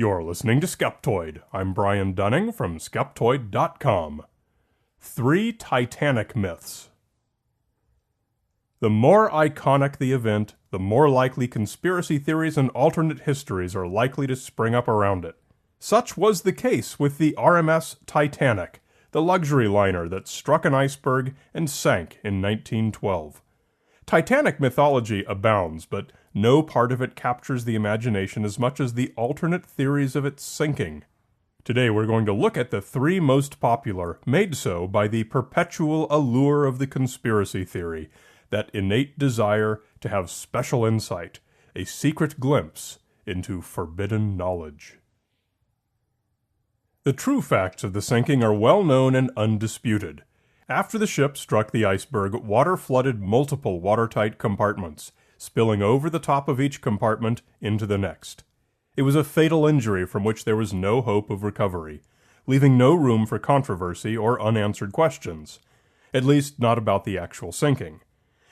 You're listening to Skeptoid. I'm Brian Dunning from Skeptoid.com. 3 Titanic Myths. The more iconic the event, the more likely conspiracy theories and alternate histories are likely to spring up around it. Such was the case with the RMS Titanic, the luxury liner that struck an iceberg and sank in 1912. Titanic mythology abounds, but no part of it captures the imagination as much as the alternate theories of its sinking. Today we're going to look at the 3 most popular, made so by the perpetual allure of the conspiracy theory, that innate desire to have special insight, a secret glimpse into forbidden knowledge. The true facts of the sinking are well known and undisputed. After the ship struck the iceberg, water flooded multiple watertight compartments, spilling over the top of each compartment into the next. It was a fatal injury from which there was no hope of recovery, leaving no room for controversy or unanswered questions, at least not about the actual sinking.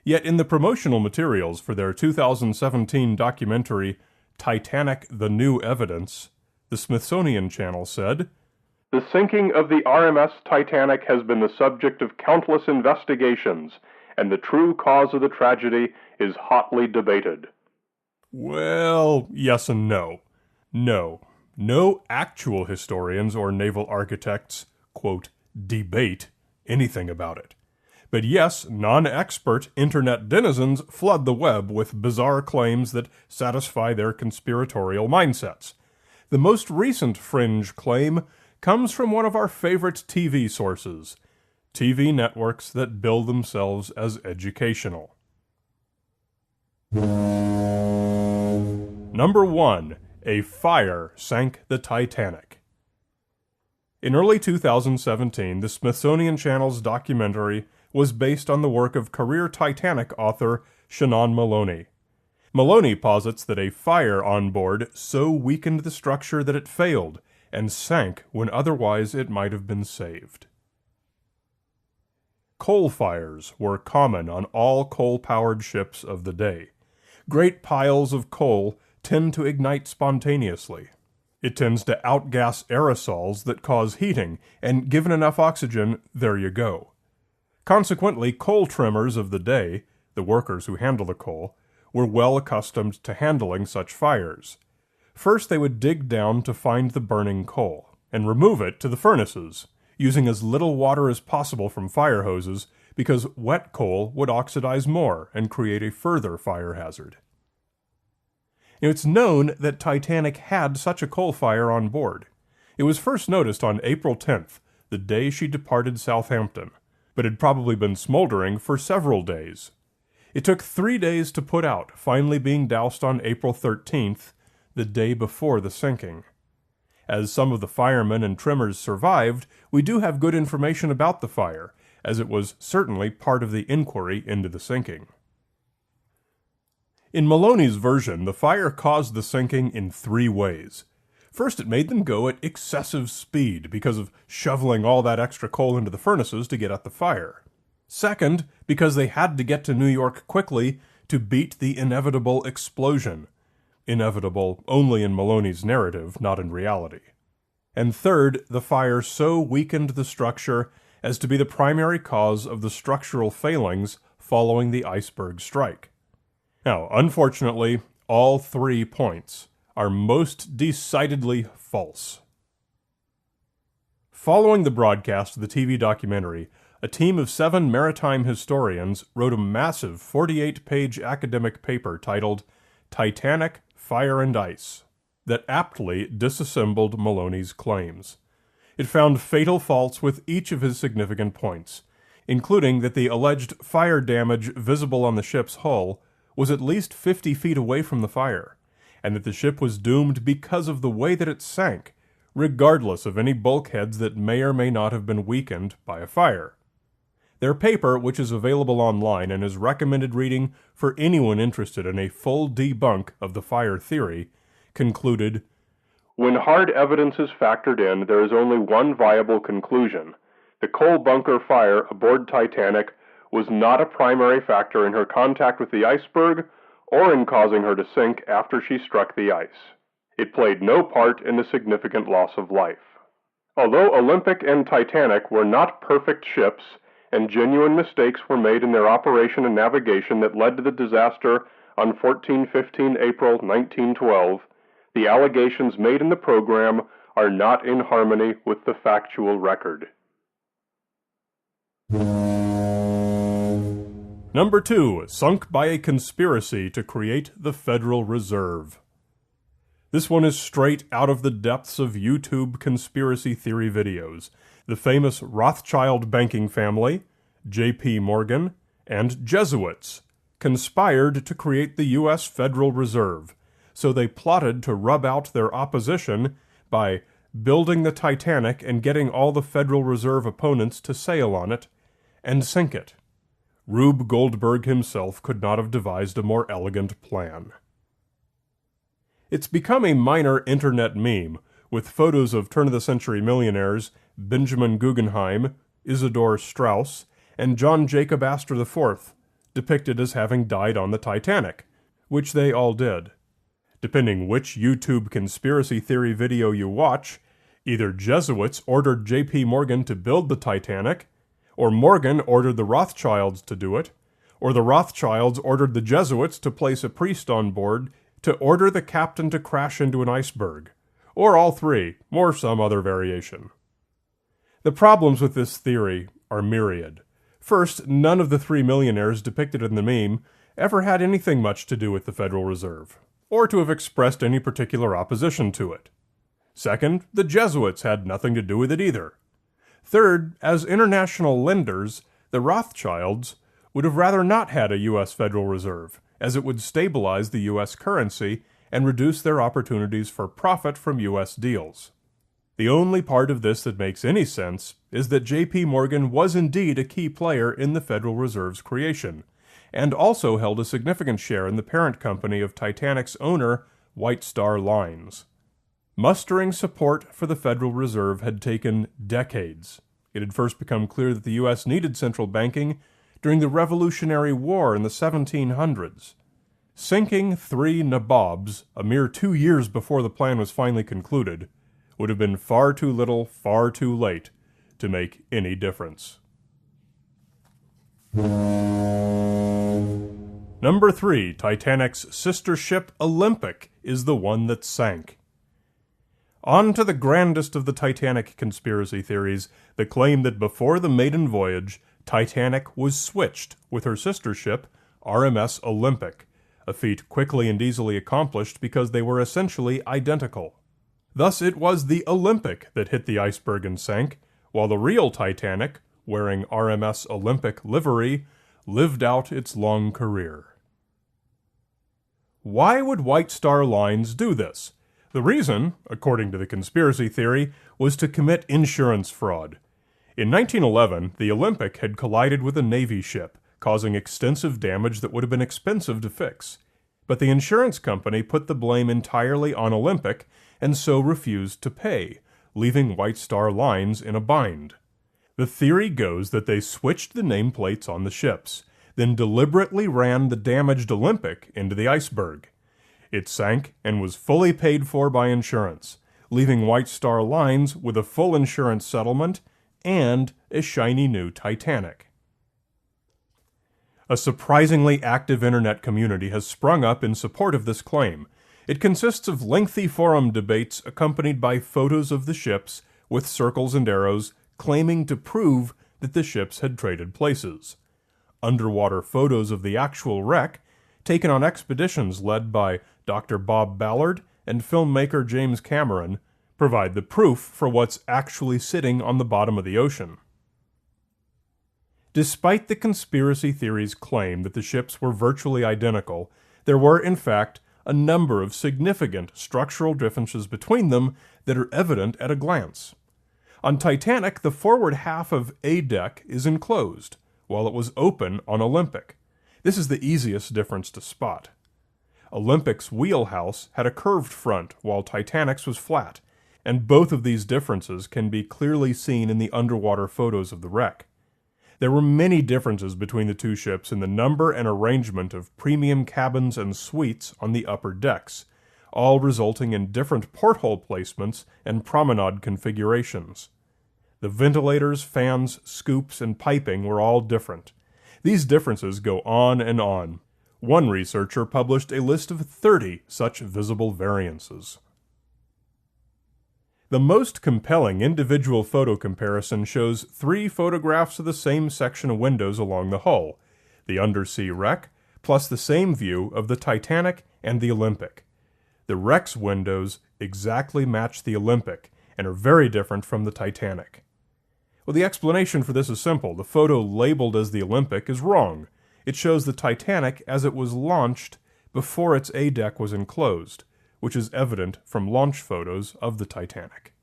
Yet in the promotional materials for their 2017 documentary, Titanic: The New Evidence, the Smithsonian Channel said, "The sinking of the RMS Titanic has been the subject of countless investigations, and the true cause of the tragedy is hotly debated." Well, yes and no. No actual historians or naval architects, quote, debate anything about it. But yes, non-expert internet denizens flood the web with bizarre claims that satisfy their conspiratorial mindsets. The most recent fringe claim comes from one of our favorite TV sources, TV networks that bill themselves as educational. Number 1. A fire sank the Titanic. In early 2017, the Smithsonian Channel's documentary was based on the work of career Titanic author Shannon Maloney. Maloney posits that a fire on board so weakened the structure that it failed and sank when otherwise it might have been saved. Coal fires were common on all coal-powered ships of the day. Great piles of coal tend to ignite spontaneously. It tends to outgas aerosols that cause heating, and given enough oxygen, there you go. Consequently, coal trimmers of the day, the workers who handle the coal, were well accustomed to handling such fires. First, they would dig down to find the burning coal, and remove it to the furnaces, using as little water as possible from fire hoses, because wet coal would oxidize more and create a further fire hazard. It's known that Titanic had such a coal fire on board. It was first noticed on April 10th, the day she departed Southampton, but had probably been smoldering for several days. It took 3 days to put out, finally being doused on April 13th, the day before the sinking. As some of the firemen and trimmers survived, we do have good information about the fire, as it was certainly part of the inquiry into the sinking. In Maloney's version, the fire caused the sinking in 3 ways. First, it made them go at excessive speed because of shoveling all that extra coal into the furnaces to get at the fire. Second, because they had to get to New York quickly to beat the inevitable explosion. Inevitable only in Maloney's narrative, not in reality. And third, the fire so weakened the structure as to be the primary cause of the structural failings following the iceberg strike. Now, unfortunately, all 3 points are most decidedly false. Following the broadcast of the TV documentary, a team of 7 maritime historians wrote a massive 48-page academic paper titled Titanic, Fire and Ice, that aptly disassembled Maloney's claims. It found fatal faults with each of his significant points, including that the alleged fire damage visible on the ship's hull was at least 50 feet away from the fire, and that the ship was doomed because of the way that it sank, regardless of any bulkheads that may or may not have been weakened by a fire. Their paper, which is available online and is recommended reading for anyone interested in a full debunk of the fire theory, concluded, "When hard evidence is factored in, there is only one viable conclusion. The coal bunker fire aboard Titanic was not a primary factor in her contact with the iceberg or in causing her to sink after she struck the ice. It played no part in the significant loss of life. Although Olympic and Titanic were not perfect ships, and genuine mistakes were made in their operation and navigation that led to the disaster on 14-15 April 1912, the allegations made in the program are not in harmony with the factual record. Number 2. Sunk by a conspiracy to create the Federal Reserve. This one is straight out of the depths of YouTube conspiracy theory videos. The famous Rothschild banking family, J.P. Morgan, and Jesuits conspired to create the U.S. Federal Reserve, so they plotted to rub out their opposition by building the Titanic and getting all the Federal Reserve opponents to sail on it and sink it. Rube Goldberg himself could not have devised a more elegant plan. It's become a minor internet meme, with photos of turn-of-the-century millionaires Benjamin Guggenheim, Isidor Straus, and John Jacob Astor IV depicted as having died on the Titanic, which they all did. Depending which YouTube conspiracy theory video you watch, either Jesuits ordered J.P. Morgan to build the Titanic, or Morgan ordered the Rothschilds to do it, or the Rothschilds ordered the Jesuits to place a priest on board to order the captain to crash into an iceberg, or all three, or some other variation. The problems with this theory are myriad. First, none of the three millionaires depicted in the meme ever had anything much to do with the Federal Reserve, or to have expressed any particular opposition to it. Second, the Jesuits had nothing to do with it either. Third, as international lenders, the Rothschilds would have rather not had a U.S. Federal Reserve, as it would stabilize the U.S. currency and reduce their opportunities for profit from U.S. deals. The only part of this that makes any sense is that J.P. Morgan was indeed a key player in the Federal Reserve's creation, and also held a significant share in the parent company of Titanic's owner, White Star Lines. Mustering support for the Federal Reserve had taken decades. It had first become clear that the U.S. needed central banking during the Revolutionary War in the 1700s. Sinking 3 nabobs, a mere 2 years before the plan was finally concluded, would have been far too little, far too late to make any difference. Number 3. Titanic's sister ship Olympic is the one that sank. On to the grandest of the Titanic conspiracy theories, the claim that before the maiden voyage, Titanic was switched with her sister ship, RMS Olympic, a feat quickly and easily accomplished because they were essentially identical. Thus it was the Olympic that hit the iceberg and sank, while the real Titanic, wearing RMS Olympic livery, lived out its long career. Why would White Star Lines do this? The reason, according to the conspiracy theory, was to commit insurance fraud. In 1911, the Olympic had collided with a Navy ship, causing extensive damage that would have been expensive to fix. But the insurance company put the blame entirely on Olympic, and so refused to pay, leaving White Star Lines in a bind. The theory goes that they switched the nameplates on the ships, then deliberately ran the damaged Olympic into the iceberg. It sank and was fully paid for by insurance, leaving White Star Lines with a full insurance settlement and a shiny new Titanic. A surprisingly active internet community has sprung up in support of this claim. It consists of lengthy forum debates accompanied by photos of the ships with circles and arrows claiming to prove that the ships had traded places. Underwater photos of the actual wreck, taken on expeditions led by Dr. Bob Ballard and filmmaker James Cameron, provide the proof for what's actually sitting on the bottom of the ocean. Despite the conspiracy theory's claim that the ships were virtually identical, there were, in fact, a number of significant structural differences between them that are evident at a glance. On Titanic, the forward half of A deck is enclosed, while it was open on Olympic. This is the easiest difference to spot. Olympic's wheelhouse had a curved front, while Titanic's was flat, and both of these differences can be clearly seen in the underwater photos of the wreck. There were many differences between the two ships in the number and arrangement of premium cabins and suites on the upper decks, all resulting in different porthole placements and promenade configurations. The ventilators, fans, scoops, and piping were all different. These differences go on and on. One researcher published a list of 30 such visible variances. The most compelling individual photo comparison shows 3 photographs of the same section of windows along the hull, the undersea wreck, plus the same view of the Titanic and the Olympic. The wreck's windows exactly match the Olympic and are very different from the Titanic. Well, the explanation for this is simple. The photo labeled as the Olympic is wrong. It shows the Titanic as it was launched before its A deck was enclosed, which is evident from launch photos of the Titanic.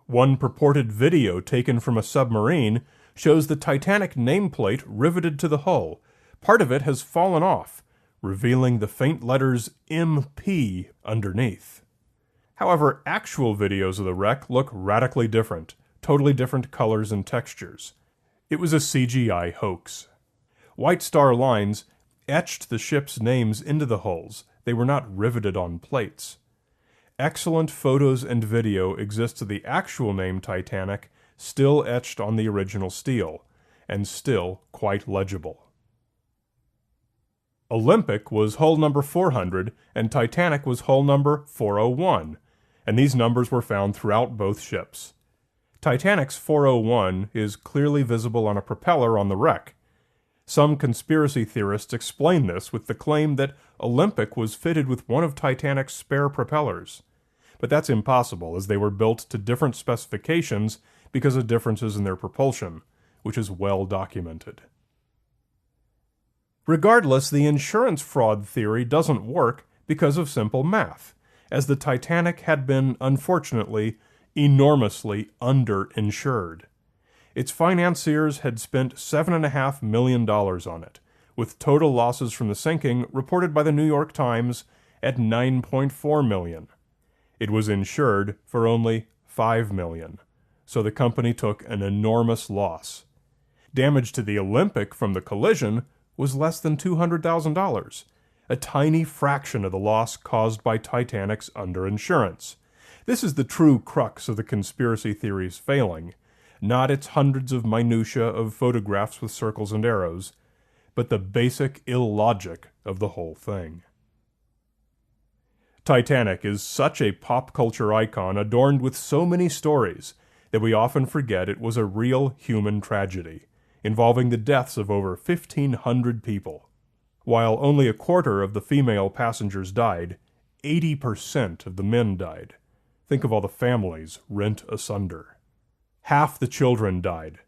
One purported video taken from a submarine shows the Titanic nameplate riveted to the hull. Part of it has fallen off, revealing the faint letters MP underneath. However, actual videos of the wreck look radically different, totally different colors and textures. It was a CGI hoax. White Star lines etched the ship's names into the hulls. They were not riveted on plates. Excellent photos and video exist of the actual name Titanic still etched on the original steel, and still quite legible. Olympic was hull number 400 and Titanic was hull number 401, and these numbers were found throughout both ships. Titanic's 401 is clearly visible on a propeller on the wreck. Some conspiracy theorists explain this with the claim that Olympic was fitted with one of Titanic's spare propellers. But that's impossible, as they were built to different specifications because of differences in their propulsion, which is well documented. Regardless, the insurance fraud theory doesn't work because of simple math, as the Titanic had been, unfortunately, enormously underinsured. Its financiers had spent $7.5 million on it, with total losses from the sinking reported by the New York Times at $9.4 million. It was insured for only $5 million, so the company took an enormous loss. Damage to the Olympic from the collision was less than $200,000, a tiny fraction of the loss caused by Titanic's underinsurance. This is the true crux of the conspiracy theory's failing, not its hundreds of minutiae of photographs with circles and arrows, but the basic illogic of the whole thing. Titanic is such a pop culture icon adorned with so many stories that we often forget it was a real human tragedy, involving the deaths of over 1,500 people. While only a quarter of the female passengers died, 80% of the men died. Think of all the families rent asunder. Half the children died.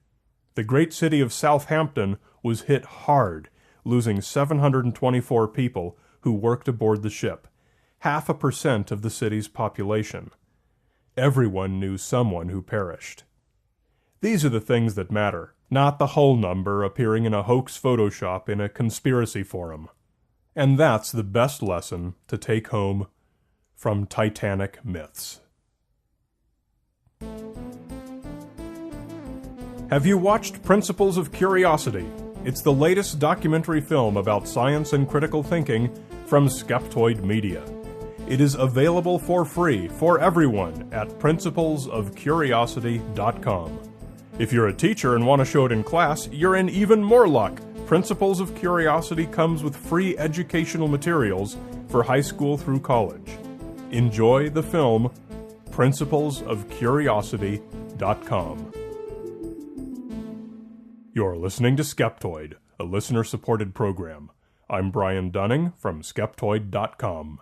The great city of Southampton was hit hard, losing 724 people who worked aboard the ship, 0.5% of the city's population. Everyone knew someone who perished. These are the things that matter, not the whole number appearing in a hoax Photoshop in a conspiracy forum. And that's the best lesson to take home from Titanic Myths. Have you watched Principles of Curiosity? It's the latest documentary film about science and critical thinking from Skeptoid Media. It is available for free for everyone at principlesofcuriosity.com. If you're a teacher and want to show it in class, you're in even more luck. Principles of Curiosity comes with free educational materials for high school through college. Enjoy the film principlesofcuriosity.com. You're listening to Skeptoid, a listener-supported program. I'm Brian Dunning from Skeptoid.com.